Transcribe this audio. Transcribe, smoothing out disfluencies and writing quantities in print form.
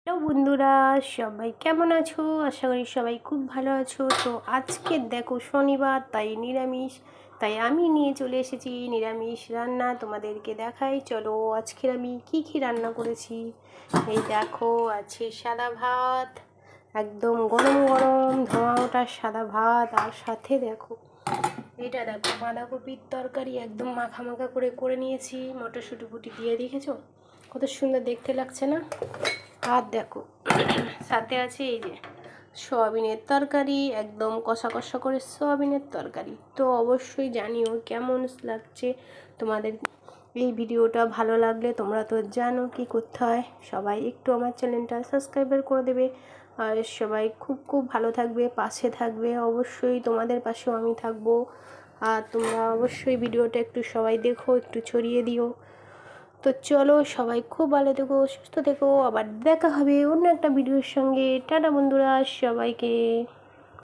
Hello বন্ধুরা, সবাই কেমন আছো? আশা করি সবাই খুব ভালো আছো। তো আজকে দেখো শনিবার, তাই নিরামিষ, তাই আমি নিয়ে চলে এসেছি নিরামিষ রান্না। তোমাদেরকে দেখাই, চলো আজকের আমি কি রান্না করেছি। এই দেখো, আছে সাদা ভাত, একদম গরম গরম ধোঁয়া ওঠা সাদা ভাত, আর সাথে দেখো এটা দেখো বাঁধাকপির তরকারি একদম মাখা মাখা করে নিয়েছি, মটরশুঁটি ফুটি দিয়ে। দেখেছো কত সুন্দর দেখতে লাগছে না? আর দেখো সাথে আছে এই যে সয়াবিনের তরকারি, একদম কষা কষা করে সয়াবিনের তরকারি। তো অবশ্যই জানিও কেমন লাগছে তোমাদের। এই ভিডিওটা ভালো লাগলে তোমরা তো জানো কি করতে হয়, সবাই একটু আমার চ্যানেলটা সাবস্ক্রাইবার করে দেবে। আর সবাই খুব খুব ভালো থাকবে, পাশে থাকবে, অবশ্যই তোমাদের পাশেও আমি থাকবো। আর তোমরা অবশ্যই ভিডিওটা একটু সবাই দেখো, একটু ছড়িয়ে দিও। তো চলো, সবাই খুব ভালো থেকো, সুস্থ থেকো, আবার দেখা হবে অন্য একটা ভিডিওর সঙ্গে। টাটা বন্ধুরা সবাইকে।